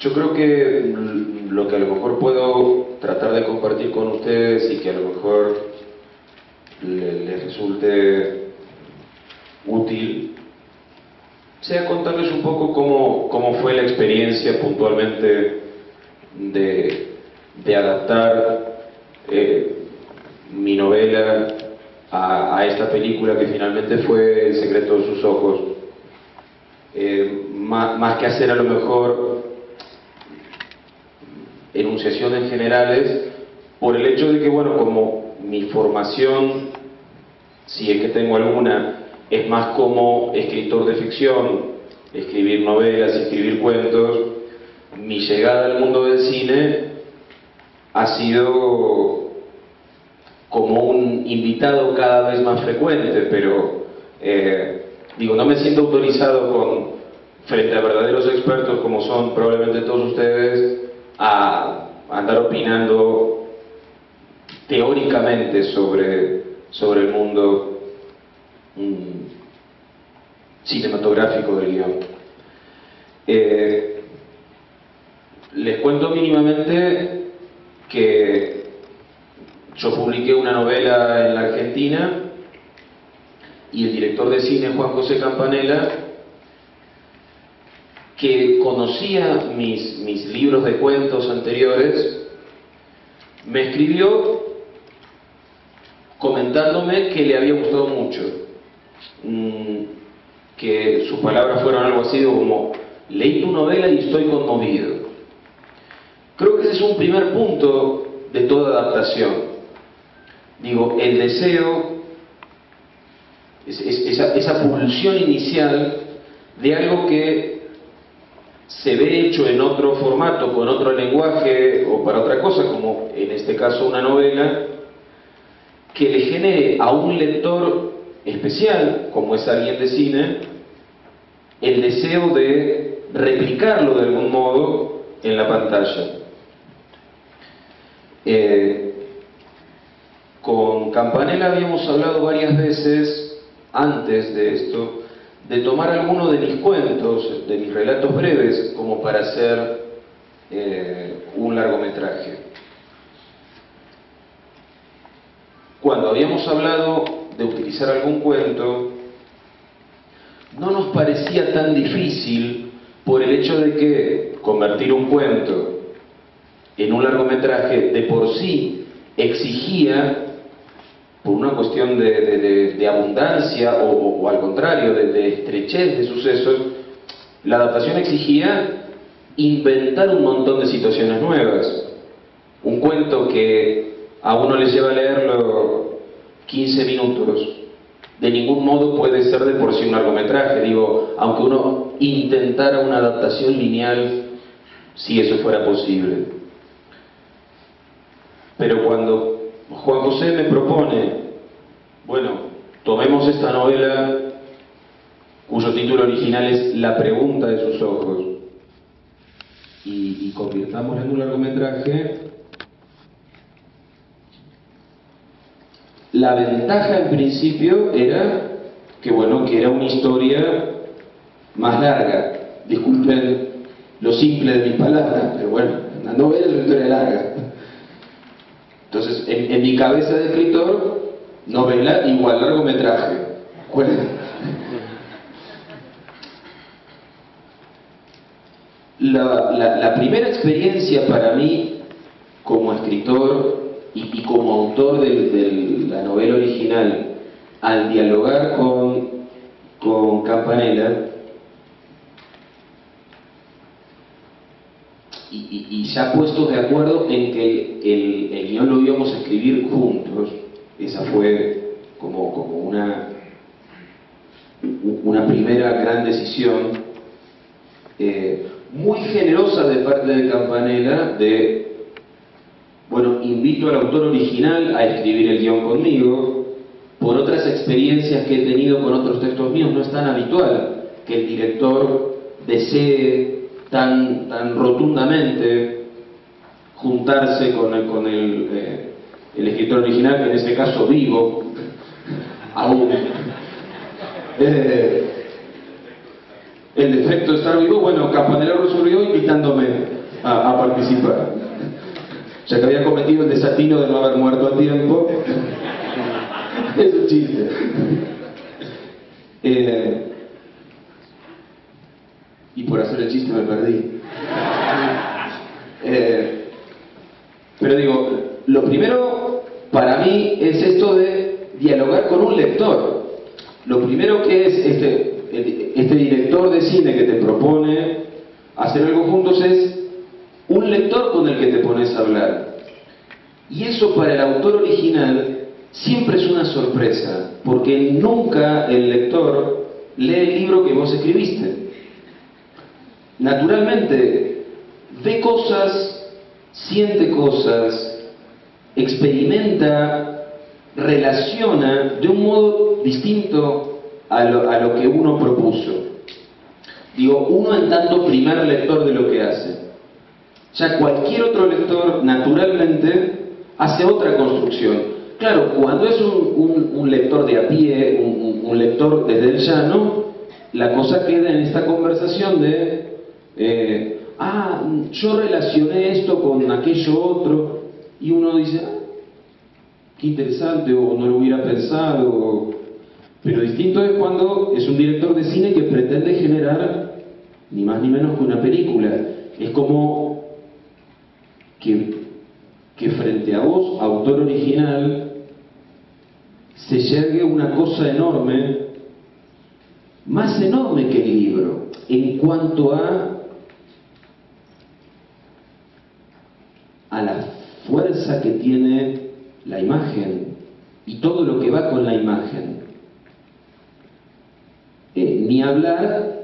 Yo creo que lo que a lo mejor puedo tratar de compartir con ustedes y que a lo mejor les resulte útil sea contarles un poco cómo fue la experiencia puntualmente de adaptar mi novela a esta película que finalmente fue El secreto de sus ojos. Más que hacer a lo mejor enunciaciones generales, por el hecho de que, bueno, como mi formación, si es que tengo alguna, es más como escritor de ficción, escribir novelas, escribir cuentos, mi llegada al mundo del cine ha sido como un invitado cada vez más frecuente, pero digo, no me siento autorizado frente a verdaderos expertos como son probablemente todos ustedes a andar opinando teóricamente sobre el mundo cinematográfico del guión. Les cuento mínimamente que yo publiqué una novela en la Argentina y el director de cine, Juan José Campanella, que conocía mis libros de cuentos anteriores, me escribió comentándome que le había gustado mucho, que sus palabras fueron algo así como: leí tu novela y estoy conmovido. Creo que ese es un primer punto de toda adaptación. Digo, el deseo, esa pulsión inicial de algo que se ve hecho en otro formato, con otro lenguaje o para otra cosa, como en este caso una novela, que le genere a un lector especial, como es alguien de cine, el deseo de replicarlo de algún modo en la pantalla. Con Campanella habíamos hablado varias veces antes de esto de tomar alguno de mis cuentos, de mis relatos breves, como para hacer un largometraje. Cuando habíamos hablado de utilizar algún cuento, no nos parecía tan difícil por el hecho de que convertir un cuento en un largometraje de por sí exigía, por una cuestión de abundancia o al contrario, de estrechez de sucesos, la adaptación exigía inventar un montón de situaciones nuevas. Un cuento que a uno le lleva a leerlo 15 minutos, de ningún modo puede ser de por sí un largometraje. Digo, aunque uno intentara una adaptación lineal, si eso fuera posible. Pero cuando Juan José me propone, bueno, tomemos esta novela cuyo título original es La pregunta de sus ojos y convirtámosla en un largometraje, la ventaja en principio era que, bueno, que era una historia más larga. Disculpen lo simple de mis palabras, pero bueno, una novela es una historia larga. Entonces, en mi cabeza de escritor, novela igual largometraje. La primera experiencia para mí como escritor y como autor de la novela original, al dialogar con Campanella y ya puestos de acuerdo en que el guión lo íbamos a escribir juntos, esa fue como una primera gran decisión, muy generosa de parte de Campanella, de, bueno, invito al autor original a escribir el guión conmigo. Por otras experiencias que he tenido con otros textos míos, no es tan habitual que el director desee tan rotundamente juntarse con el escritor original, que en este caso vivo aún. El efecto de estar vivo, bueno, Campanella resolvió invitándome a participar. Ya que había cometido el desatino de no haber muerto a tiempo. Es un chiste. Y por hacer el chiste me perdí. Pero digo, lo primero para mí es esto de dialogar con un lector. Lo primero que es este director de cine que te propone hacer algo juntos es un lector con el que te pones a hablar. Y eso para el autor original siempre es una sorpresa, porque nunca el lector lee el libro que vos escribiste. Naturalmente, ve cosas, siente cosas, experimenta, relaciona de un modo distinto a lo que uno propuso. Digo, uno en tanto primer lector de lo que hace. Ya cualquier otro lector, naturalmente, hace otra construcción. Claro, cuando es un lector de a pie, un lector desde el llano, la cosa queda en esta conversación de yo relacioné esto con aquello otro, y uno dice, qué interesante, o no lo hubiera pensado. Pero distinto es cuando es un director de cine que pretende generar ni más ni menos que una película. Es como que frente a vos, autor original, se yergue una cosa enorme, más enorme que el libro, en cuanto a la fuerza que tiene la imagen y todo lo que va con la imagen. Ni hablar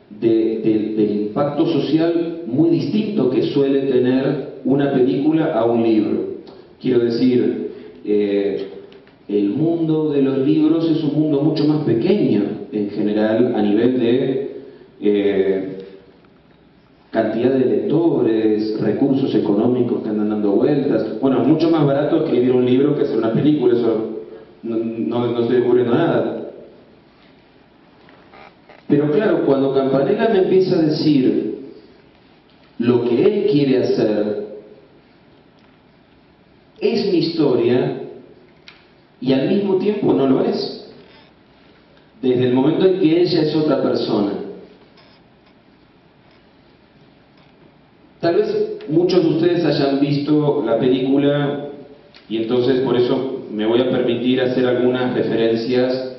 del impacto social muy distinto que suele tener una película a un libro. Quiero decir, el mundo de los libros es un mundo mucho más pequeño en general a nivel de cantidad de lectores, recursos económicos que andan dando vueltas. Bueno, es mucho más barato escribir un libro que hacer una película, eso no estoy descubriendo nada. Pero claro, cuando Campanella me empieza a decir lo que él quiere hacer, es mi historia y al mismo tiempo no lo es. Desde el momento en que ella es otra persona. Tal vez muchos de ustedes hayan visto la película y entonces por eso me voy a permitir hacer algunas referencias.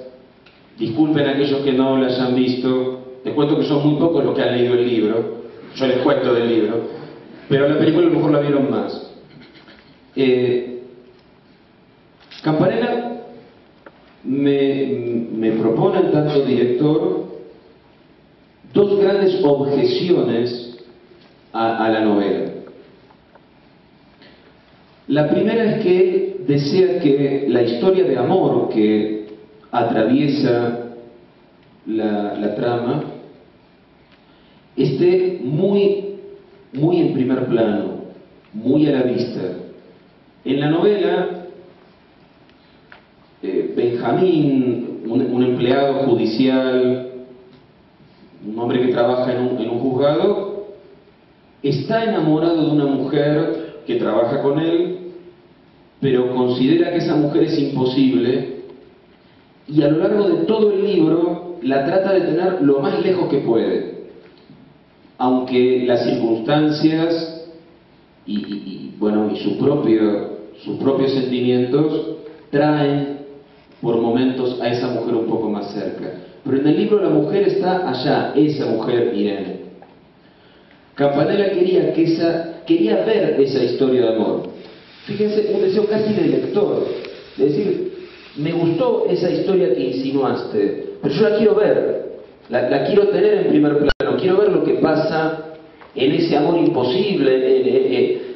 Disculpen a aquellos que no la hayan visto. Les cuento que son muy pocos los que han leído el libro. Yo les cuento del libro. Pero la película a lo mejor la vieron más. Campanella me propone en tanto director dos grandes objeciones a la novela. La primera es que él desea que la historia de amor que atraviesa la trama esté muy en primer plano, muy a la vista. En la novela, Benjamín, un empleado judicial, un hombre que trabaja en un juzgado, está enamorado de una mujer que trabaja con él, pero considera que esa mujer es imposible, y a lo largo de todo el libro la trata de tener lo más lejos que puede, aunque las circunstancias y sus propios sentimientos traen por momentos a esa mujer un poco más cerca. Pero en el libro la mujer está allá, esa mujer Irene. Campanella quería ver esa historia de amor. Fíjense, un deseo casi de lector, de decir, me gustó esa historia que insinuaste, pero yo la quiero ver, la quiero tener en primer plano, quiero ver lo que pasa en ese amor imposible,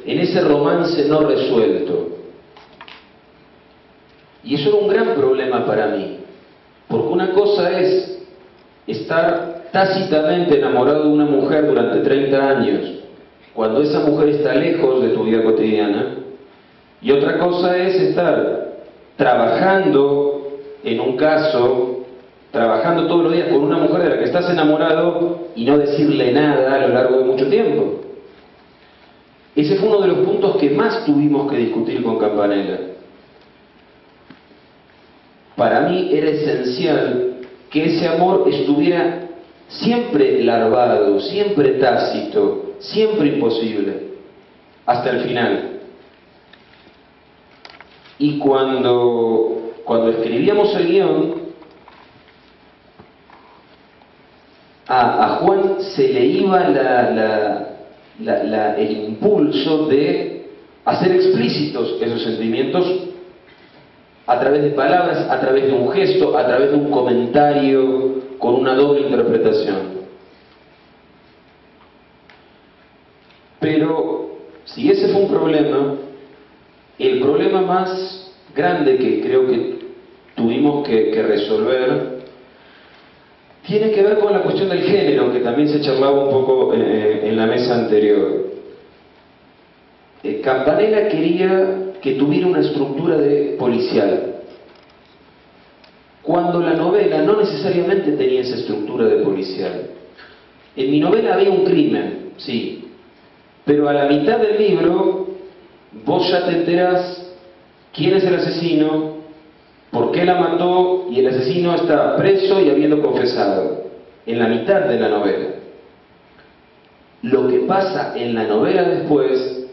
en ese romance no resuelto. Y eso era un gran problema para mí, porque una cosa es estar tácitamente enamorado de una mujer durante 30 años, cuando esa mujer está lejos de tu vida cotidiana, y otra cosa es estar trabajando en un caso trabajando todos los días con una mujer de la que estás enamorado y no decirle nada a lo largo de mucho tiempo? Ese fue uno de los puntos que más tuvimos que discutir con Campanella. Para mí era esencial que ese amor estuviera siempre larvado, siempre tácito, siempre imposible, hasta el final. Y cuando escribíamos el guión, a Juan se le iba el impulso de hacer explícitos esos sentimientos a través de palabras, a través de un gesto, a través de un comentario con una doble interpretación. Pero si ese fue un problema, el problema más grande que creo que tuvimos que resolver tiene que ver con la cuestión del género, que también se charlaba un poco en la mesa anterior. Campanella quería que tuviera una estructura de policial, cuando la novela no necesariamente tenía esa estructura de policial. En mi novela había un crimen, sí, pero a la mitad del libro vos ya te enterás quién es el asesino, por qué la mató, y el asesino está preso y habiendo confesado, en la mitad de la novela. Lo que pasa en la novela después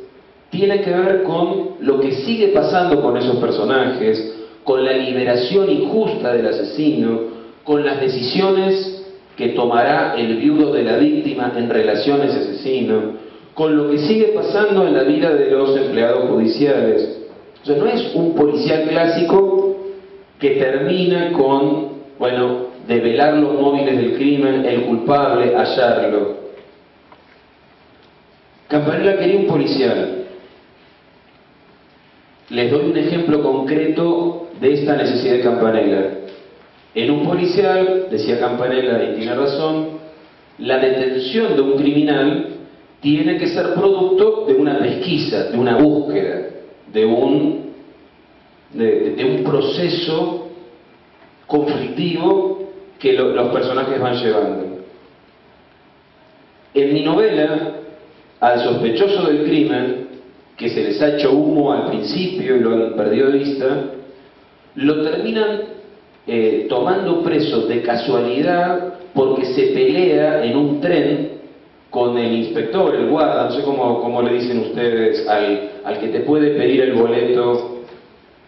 tiene que ver con lo que sigue pasando con esos personajes, con la liberación injusta del asesino, con las decisiones que tomará el viudo de la víctima en relación a ese asesino, con lo que sigue pasando en la vida de los empleados judiciales. O sea, no es un policial clásico que termina con, bueno, develar los móviles del crimen, el culpable, hallarlo. Campanella quería un policial. Les doy un ejemplo concreto de esta necesidad de Campanella. En un policial, decía Campanella, y tiene razón, la detención de un criminal tiene que ser producto de una pesquisa, de una búsqueda, de un proceso conflictivo que los personajes van llevando. En mi novela, al sospechoso del crimen, que se les ha hecho humo al principio y lo han perdido de vista, lo terminan tomando preso de casualidad porque se pelea en un tren con el inspector, el guarda, no sé cómo le dicen ustedes, al que te puede pedir el boleto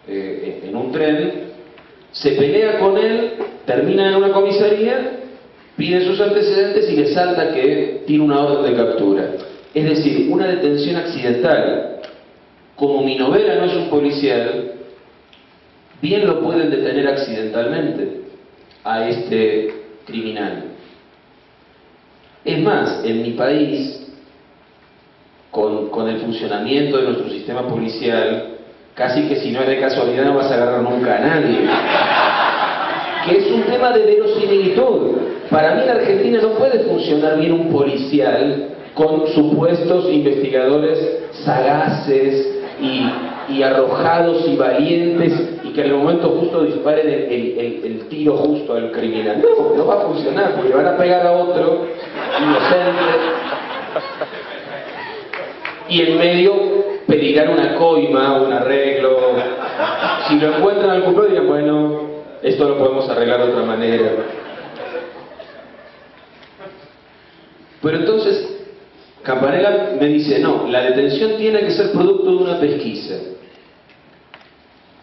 en un tren. Se pelea con él, termina en una comisaría, pide sus antecedentes y le salta que tiene una orden de captura. Es decir, una detención accidental. Como mi novela no es un policial, bien lo pueden detener accidentalmente a este criminal. Es más, en mi país, con el funcionamiento de nuestro sistema policial, casi que si no es de casualidad no vas a agarrar nunca a nadie. Que es un tema de verosimilitud. Para mí en Argentina no puede funcionar bien un policial con supuestos investigadores sagaces y arrojados y valientes y que en el momento justo disparen el tiro justo al criminal. No va a funcionar porque van a pegar a otro inocente y en medio pedirán una coima, un arreglo. Si lo encuentran al culpable dirán, bueno, esto lo podemos arreglar de otra manera. Pero entonces Campanella me dice, no, la detención tiene que ser producto de una pesquisa.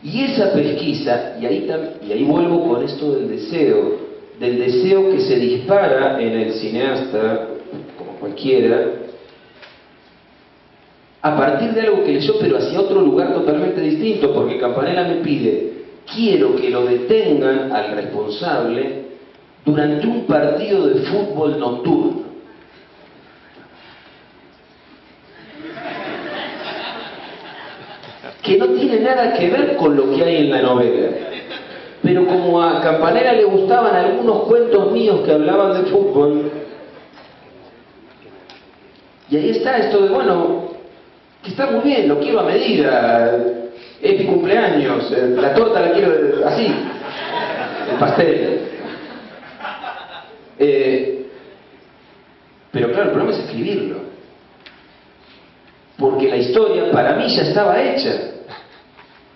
Y esa pesquisa, y ahí vuelvo con esto del deseo que se dispara en el cineasta, como cualquiera, a partir de algo que leyó, pero hacia otro lugar totalmente distinto, porque Campanella me pide, quiero que lo detengan al responsable durante un partido de fútbol nocturno. Que no tiene nada que ver con lo que hay en la novela. Pero como a Campanella le gustaban algunos cuentos míos que hablaban de fútbol, y ahí está esto de, bueno, que está muy bien, lo quiero a medida, es mi cumpleaños, la torta la quiero así, el pastel. Pero claro, el problema es escribirlo. Porque la historia para mí ya estaba hecha,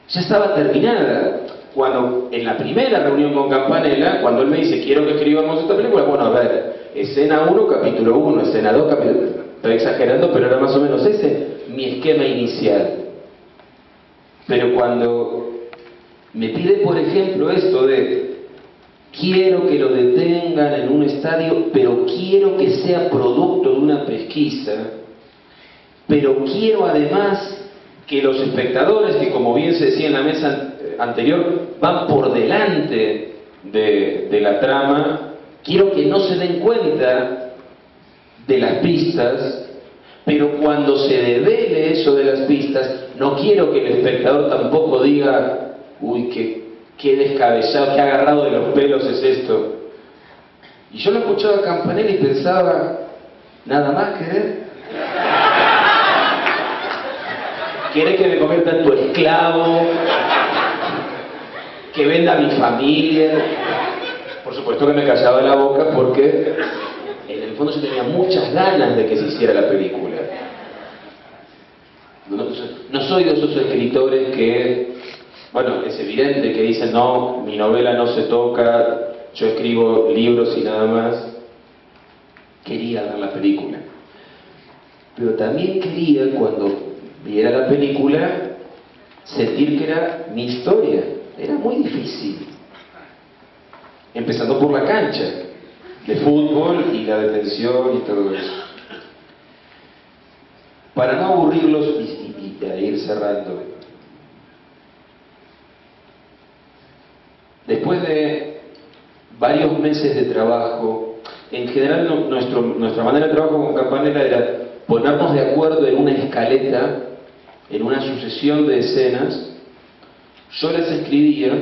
ya estaba terminada. Cuando en la primera reunión con Campanella, cuando él me dice quiero que escribamos esta película, bueno, a ver, escena 1, capítulo 1, escena 2, capítulo 2, estoy exagerando, pero era más o menos ese mi esquema inicial. Pero cuando me pide, por ejemplo, esto de quiero que lo detengan en un estadio, pero quiero que sea producto de una pesquisa, pero quiero además que los espectadores, que como bien se decía en la mesa anterior, van por delante de la trama, quiero que no se den cuenta de las pistas, pero cuando se devele eso de las pistas, no quiero que el espectador tampoco diga, uy, qué descabellado, qué agarrado de los pelos es esto. Y yo lo escuchaba a Campanella y pensaba, nada más querer. ¿Querés que me convierta en tu esclavo? ¿Que venda a mi familia? Por supuesto que me callaba la boca porque en el fondo yo tenía muchas ganas de que se hiciera la película. No soy de esos escritores que, bueno, es evidente que dicen, no, mi novela no se toca, yo escribo libros y nada más. Quería ver la película. Pero también quería, cuando viera la película, sentir que era mi historia. Era muy difícil. Empezando por la cancha de fútbol y la detención y todo eso. Para no aburrirlos y para ir cerrando, después de varios meses de trabajo, en general nuestra manera de trabajo con Campanella era ponernos de acuerdo en una escaleta, en una sucesión de escenas. Yo las escribía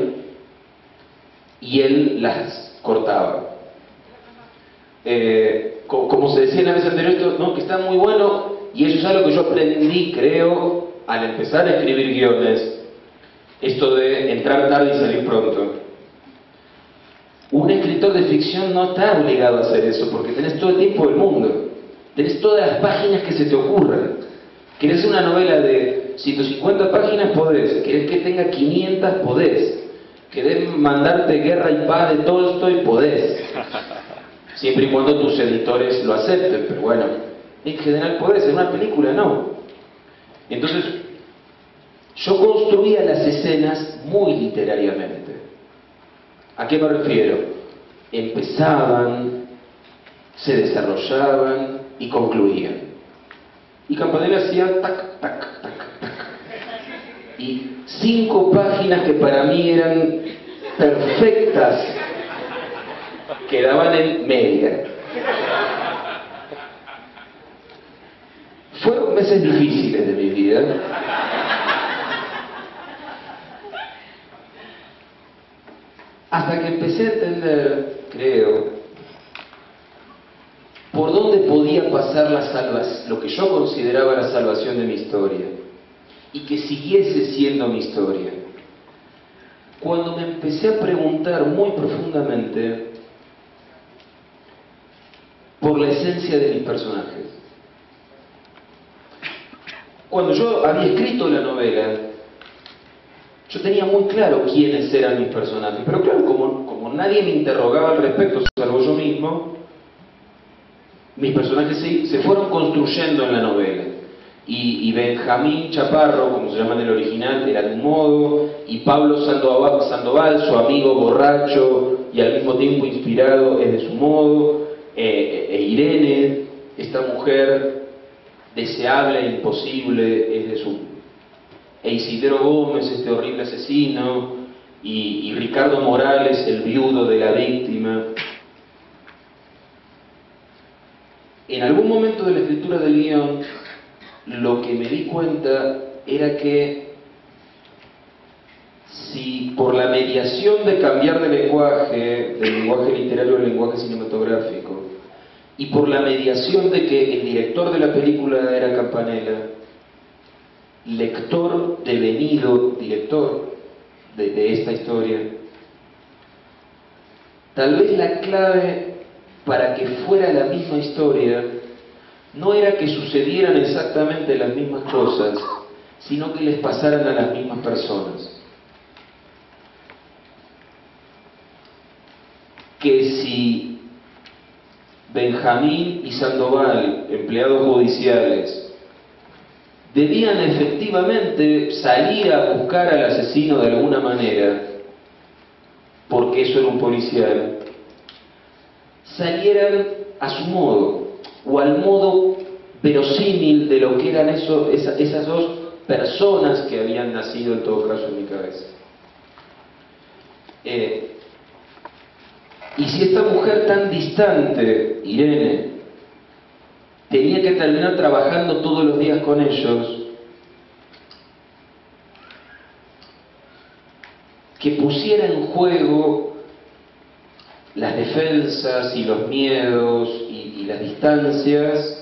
y él las cortaba. Como se decía en la vez anterior, esto, ¿no?, que está muy bueno, y eso es algo que yo aprendí, creo, al empezar a escribir guiones, esto de entrar tarde y salir pronto. Un escritor de ficción no está obligado a hacer eso, porque tenés todo el tiempo del mundo, tenés todas las páginas que se te ocurran. ¿Querés una novela de 150 páginas? Podés. ¿Querés que tenga 500? Podés. ¿Querés mandarte Guerra y Paz de Tolstoy? Podés. Siempre y cuando tus editores lo acepten, pero bueno, en general podés, en una película no. Entonces, yo construía las escenas muy literariamente. ¿A qué me refiero? Empezaban, se desarrollaban y concluían. Y Campanella hacía tac, tac, tac, tac. Y 5 páginas que para mí eran perfectas quedaban en media. Fueron meses difíciles de mi vida. Hasta que empecé a entender, creo, por dónde podía pasar lo que yo consideraba la salvación de mi historia, y que siguiese siendo mi historia. Cuando me empecé a preguntar muy profundamente por la esencia de mis personajes. Cuando yo había escrito la novela, yo tenía muy claro quiénes eran mis personajes, pero claro, como nadie me interrogaba al respecto, salvo yo mismo, mis personajes se fueron construyendo en la novela. Y Benjamín Chaparro, como se llama en el original, era de un modo, y Pablo Sandoval, su amigo borracho y al mismo tiempo inspirado, es de su modo, e Irene, esta mujer deseable e imposible, es de su... E Isidro Gómez, este horrible asesino, y Ricardo Morales, el viudo de la víctima. En algún momento de la escritura del guión, lo que me di cuenta era que si por la mediación de cambiar de lenguaje, del lenguaje literario al lenguaje cinematográfico, y por la mediación de que el director de la película era Campanella, lector devenido director de esta historia, tal vez la clave para que fuera la misma historia, no era que sucedieran exactamente las mismas cosas, sino que les pasaran a las mismas personas. Que si Benjamín y Sandoval, empleados judiciales, debían efectivamente salir a buscar al asesino de alguna manera, porque eso era un policial, salieran a su modo, o al modo verosímil de lo que eran esas dos personas que habían nacido en todo caso en mi cabeza. Y si esta mujer tan distante, Irene, tenía que terminar trabajando todos los días con ellos, que pusiera en juego las defensas y los miedos y las distancias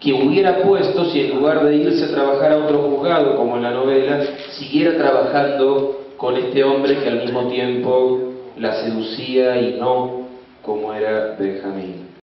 que hubiera puesto si en lugar de irse a trabajar a otro juzgado, como en la novela, siguiera trabajando con este hombre que al mismo tiempo la seducía y no como era Benjamín.